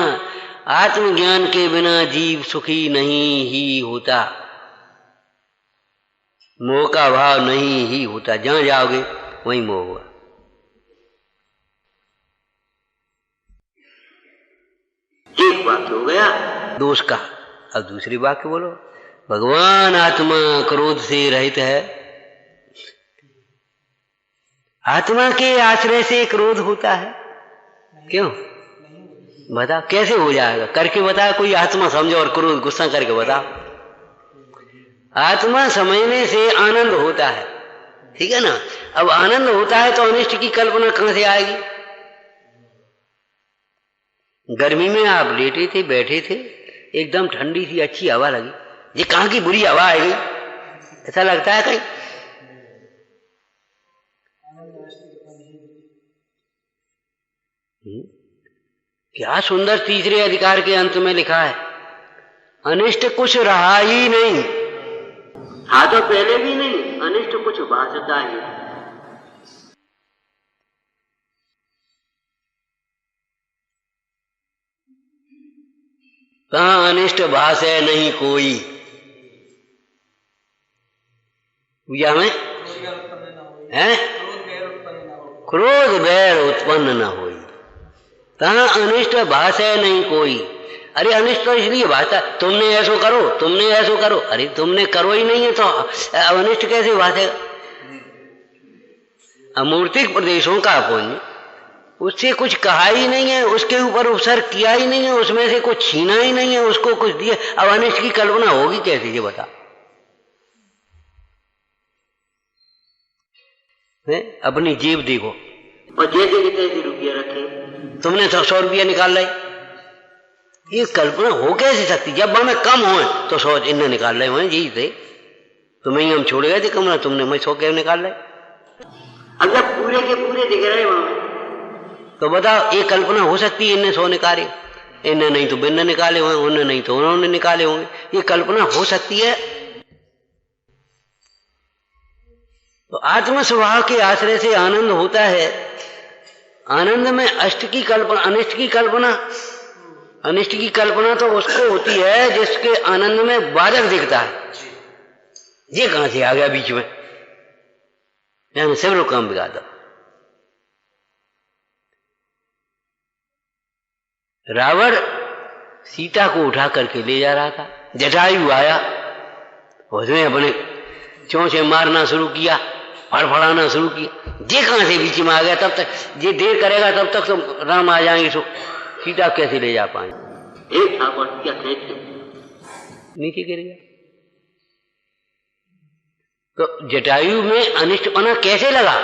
आत्मज्ञान के बिना जीव सुखी नहीं ही होता, मोह का अभाव नहीं ही होता। जहां जाओगे वहीं मोह होगा। एक वाक्य हो गया दोष का, अब दूसरी वाक्य बोलो। भगवान आत्मा क्रोध से रहित है। आत्मा के आश्रय से क्रोध होता है? क्यों? बता कैसे हो जाएगा, करके बता। कोई आत्मा समझो और क्रोध गुस्सा करके बता। आत्मा समझने से आनंद होता है, ठीक है ना। अब आनंद होता है तो अनिष्ट की कल्पना कहां से आएगी? गर्मी में आप लेटे थे, बैठे थे, एकदम ठंडी सी अच्छी हवा लगी, ये कहां की बुरी हवा आ गई, ऐसा लगता है कहीं? क्या सुंदर तीसरे अधिकार के अंत में लिखा है, अनिष्ट कुछ रहा ही नहीं। हाँ तो पहले भी नहीं, अनिष्ट कुछ भासता ही। कहां अनिष्ट भास है? नहीं कोई। पूजा में है क्रोध बैर उत्पन्न न होई। तहां अनिष्ट भाषा नहीं कोई। अरे अनिष्ट तो इसलिए भाषा, तुमने ऐसो करो, तुमने ऐसो करो, अरे तुमने करो ही नहीं है तो अनिष्ट कैसे भाषेगा? अमूर्तिक प्रदेशों का पुण्य, उससे कुछ कहा ही नहीं है, उसके ऊपर उपसर्ग किया ही नहीं है, उसमें से कुछ छीना ही नहीं है, उसको कुछ दिया। अब अनिष्ट की कल्पना होगी कैसे, ये बता? अपनी जेब देखो और जैसे कि तैसे रुपया रखे, तुमने 100 रुपया निकाल लाए, ये कल्पना हो कैसे सकती? जब हमें कम हो तो 100 इन्हें निकाल लाए हुए, यही थे तुम्हें हम छोड़ गए थे कमरा, तुमने मैं 100 के निकाल लाए। अगर पूरे के पूरे दिख रहे वहां तो बताओ, ये कल्पना हो सकती है? इन्हें 100 निकाले, इन्हें नहीं तो बिन्ने निकाले हुए, उन्हें नहीं तो उन्होंने निकाले होंगे, ये कल्पना हो सकती है? तो आत्म स्वभाव के आश्रय से आनंद होता है। आनंद में अष्ट की कल्पना, अनिष्ट की कल्पना, अनिष्ट की कल्पना तो उसको होती है जिसके आनंद में बाधक दिखता है। ये कहां से आ गया बीच में? यानी सब लोग काम बिगाड़ दो। रावण सीता को उठा करके ले जा रहा था, जटायु आया, उसने अपने चोंचे मारना शुरू किया, फड़फड़ाना शुरू किया। ये कहां से बीच में आ गया? तब तक ये देर करेगा तब तक तो राम आ जाएंगे, तो सीता कैसे ले जा पाएंगे? एक नीचे गिर गया। तो जटायु में अनिष्टपना कैसे लगा?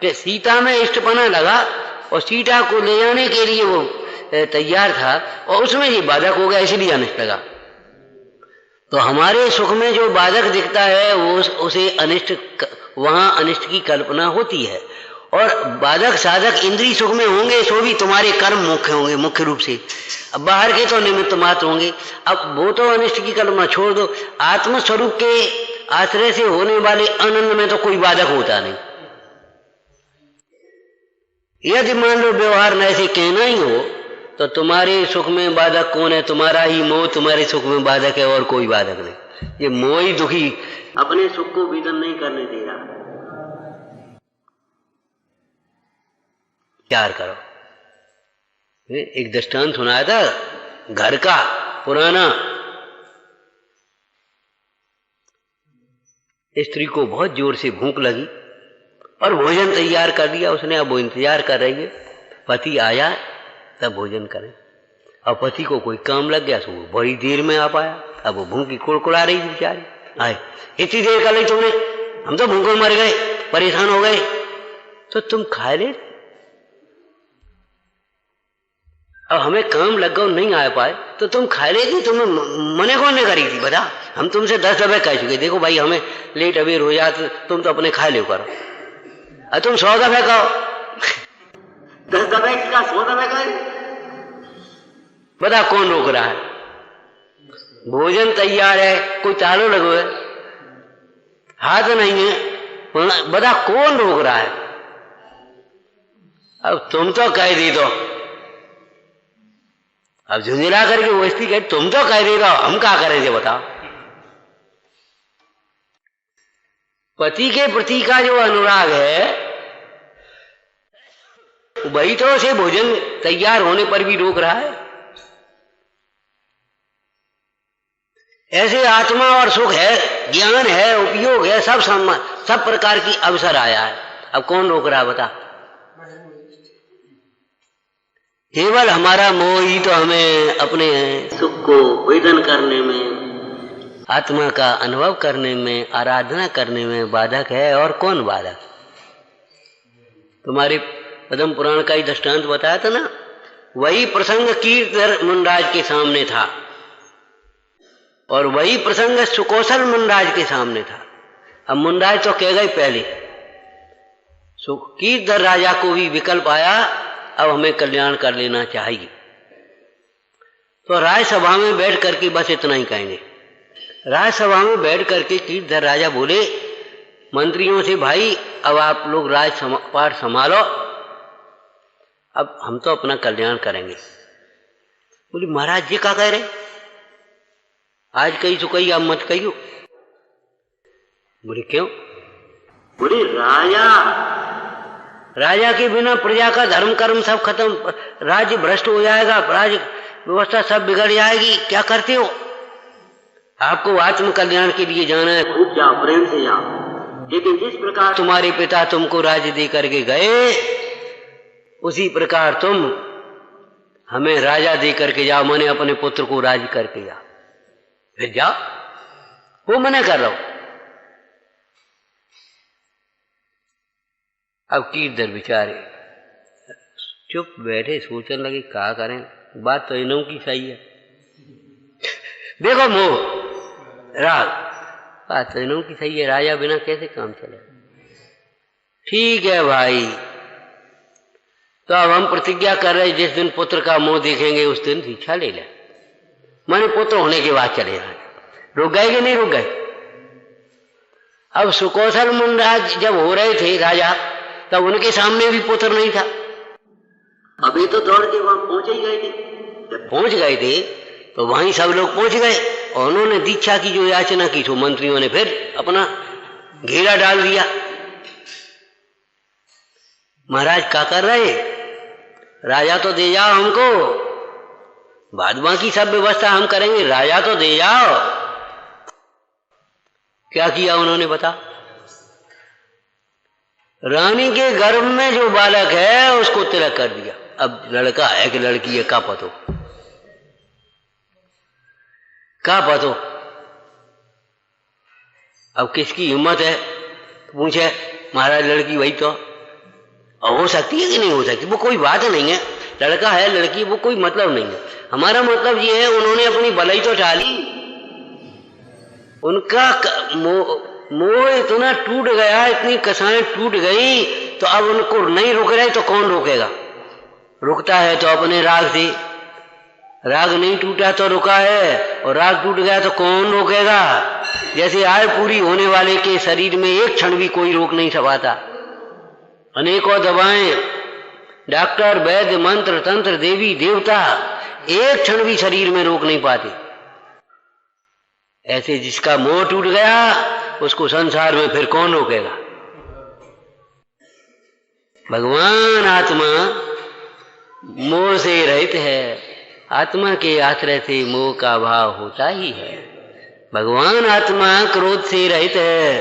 कि सीता में इष्टपना लगा और सीता को ले जाने के लिए वो तैयार था और उसमें ये बाधक हो गया, इसलिए अनिष्ट लगा। तो हमारे सुख में जो बाधक दिखता है वो उसे अनिष्ट, वहां अनिष्ट की कल्पना होती है। और बाधक साधक इंद्रिय सुख में होंगे सो भी तुम्हारे कर्म मुख्य होंगे, मुख्य रूप से। अब बाहर के तो निमित्त मात्र होंगे। अब वो तो अनिष्ट की कल्पना छोड़ दो, आत्मस्वरूप के आश्रय से होने वाले आनंद में तो कोई बाधक होता नहीं। यदि मान लो व्यवहार न ऐसे कहना ही हो तो तुम्हारे सुख में बाधक कौन है? तुम्हारा ही मोह तुम्हारे सुख में बाधक है और कोई बाधक नहीं। ये मोह ही दुखी अपने सुख को वेदन नहीं करने दे रहा। प्यार करो। एक दृष्टांत सुनाया था घर का पुराना। स्त्री को बहुत जोर से भूख लगी और भोजन तैयार कर दिया उसने। अब वो इंतजार कर रही है पति आया तब भोजन करें। अब पति को कोई काम लग गया तो वो बड़ी देर में आ पाया। अब वो भूखी कुड़कुड़ा रही थी बेचारी। आए, इतनी देर कर ली तुमने, हम तो भूखों मर गए, परेशान हो गए। तो तुम खा ले। अब हमें काम लग गया नहीं आ पाए तो तुम खा लेती। तुम्हें मने कौन ने करी थी बता? हम तुमसे 10 दफे कह चुके, देखो भाई हमें लेट अबेर हो जाते, तुम तो अपने खा ले करो। अब तुम 100 दफे कहो, 10 दफे का 100 दफे कहे, बता कौन रोक रहा है? भोजन तैयार है, कोई तालो लगो है, हाथ नहीं है, बता कौन रोक रहा है? अब तुम तो कह दी दो। अब झुंझला करके वो स्त्री कहे तुम तो कह दी दो, हम क्या करेंगे बताओ? पति के प्रति का जो अनुराग है वही तो उसे भोजन तैयार होने पर भी रोक रहा है। ऐसे आत्मा और सुख है, ज्ञान है, उपयोग है, सब प्रकार की अवसर आया है। अब कौन रोक रहा बता? केवल हमारा मोह ही तो हमें अपने सुख को वेदन करने में, आत्मा का अनुभव करने में, आराधना करने में बाधक है। और कौन बाधक? तुम्हारे पद्म पुराण का ही दृष्टांत बताया था ना, वही प्रसंग कीर्ति मुनराज के सामने था और वही प्रसंग सुकौशल मुनराज के सामने था। अब मुनराज तो कह गए पहले, कीर्ति राजा को भी विकल्प आया, अब हमें कल्याण कर लेना चाहिए। तो राजसभा में बैठ करके बस इतना ही कहेंगे। राजसभा में बैठ करके कीर्ति राजा बोले मंत्रियों से, भाई अब आप लोग राजपाट संभालो, अब हम तो अपना कल्याण करेंगे। बोले महाराज जी क्या कह रहे? आज कही तो कही, अब मत कहियो। बोले क्यों? बोले राजा के बिना प्रजा का धर्म कर्म सब खत्म, राज्य भ्रष्ट हो जाएगा, राज्य व्यवस्था सब बिगड़ जाएगी। क्या करते हो? आपको आत्म कल्याण के लिए जाना है, खूब जाओ, प्रेम से जाओ। लेकिन जिस प्रकार तुम्हारे पिता तुमको राज्य दे करके गए, उसी प्रकार तुम हमें राजा दे करके जाओ, मैंने अपने पुत्र को राज करके जाओ। फिर जाओ, वो मना कर रहा हूं। अब कीर्दर बेचारे चुप बैठे, सोचने लगे क्या करें। बात तो इन्हों की सही है। देखो मोह राग, बात तो इन्हों की सही है, राजा बिना कैसे काम चले। ठीक है भाई, तो अब हम प्रतिज्ञा कर रहे, जिस दिन पुत्र का मुंह देखेंगे उस दिन दीक्षा ले ले। मैंने पुत्र होने के बाद चले जाए। रुक गए कि नहीं रुक गए? अब सुकौशल मुनिराज जब हो रहे थे राजा, तब उनके सामने भी पुत्र नहीं था। अभी तो दौड़ के वहां पहुंच ही गए थे। जब पहुंच गए थे तो वहीं सब लोग पहुंच गए और उन्होंने दीक्षा की जो याचना की, तो मंत्रियों ने फिर अपना घेरा डाल दिया। महाराज क्या कर रहे? राजा तो दे जाओ हमको, बाद बाकी सब व्यवस्था हम करेंगे, राजा तो दे जाओ। क्या किया उन्होंने बता? रानी के गर्भ में जो बालक है उसको तिलक कर दिया। अब लड़का है कि लड़की है का पतो, का पतो। अब किसकी हिम्मत है पूछे महाराज लड़की वही तो हो सकती है कि नहीं हो सकती, वो कोई बात नहीं है। लड़का है लड़की, वो कोई मतलब नहीं है। हमारा मतलब ये है उन्होंने अपनी भलाई तो टाली, उनका मोह इतना टूट गया, इतनी कसाएं टूट गई, तो अब उनको नहीं रोक रहे तो कौन रोकेगा? रुकता है तो अपने राग से, राग नहीं टूटा तो रुका है, और राग टूट गया तो कौन रोकेगा? जैसे आयु पूरी होने वाले के शरीर में एक क्षण भी कोई रोक नहीं सकाता। अनेकों दवाएं, डॉक्टर, वैद्य, मंत्र तंत्र, देवी देवता एक क्षण भी शरीर में रोक नहीं पाते। ऐसे जिसका मोह टूट गया उसको संसार में फिर कौन रोकेगा? भगवान आत्मा मोह से रहित है, आत्मा के आश्रय से मोह का भाव होता ही है। भगवान आत्मा क्रोध से रहित है?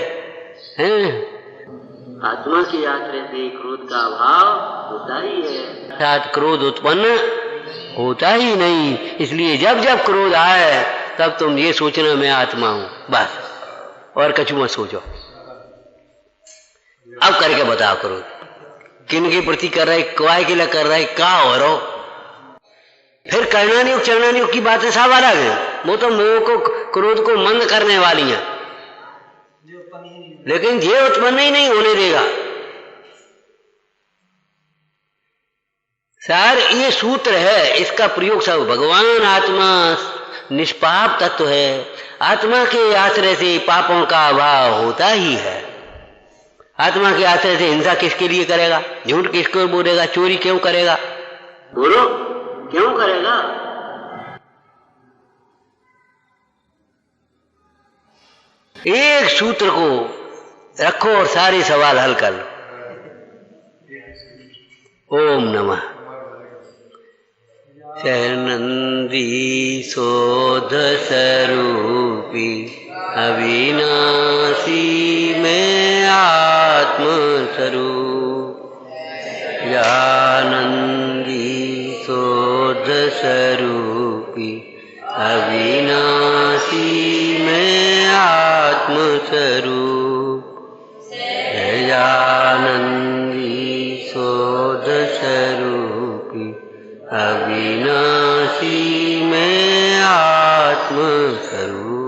आत्मा के आश्रय से क्रोध का भाव होता ही है, अर्थात क्रोध उत्पन्न होता ही नहीं। इसलिए जब जब क्रोध आए तब तुम ये सोचना मैं आत्मा हूं, बस, और कछु मत सोचो। अब करके बताओ क्रोध किन के प्रति कर रहे, काय के लिए कर रहे, का हो रहा हो? फिर करणानियोग चरणानियोग की बातें सब अलग है, वो तो मोह को क्रोध को मंद करने वाली हैं, लेकिन ये उत्पन्न ही नहीं होने देगा। सर ये सूत्र है, इसका प्रयोग सब भगवान आत्मा निष्पाप तत्व है, आत्मा के आश्रय से पापों का अभाव होता ही है। आत्मा के आश्रय से हिंसा किसके लिए करेगा? झूठ किसको बोलेगा? चोरी क्यों करेगा? बोलो क्यों करेगा? एक सूत्र को रखो और सारे सवाल हल कर लो। ओम नमः शरणंदी शोध स्वरूपी अविनाशी में आत्म स्वरूप, जानंदी शोध स्वरूपी अविनाशी में आत्म स्वरूप, जानंदी शोध स्वरूपी अविनाशी में आत्म स्वरूप।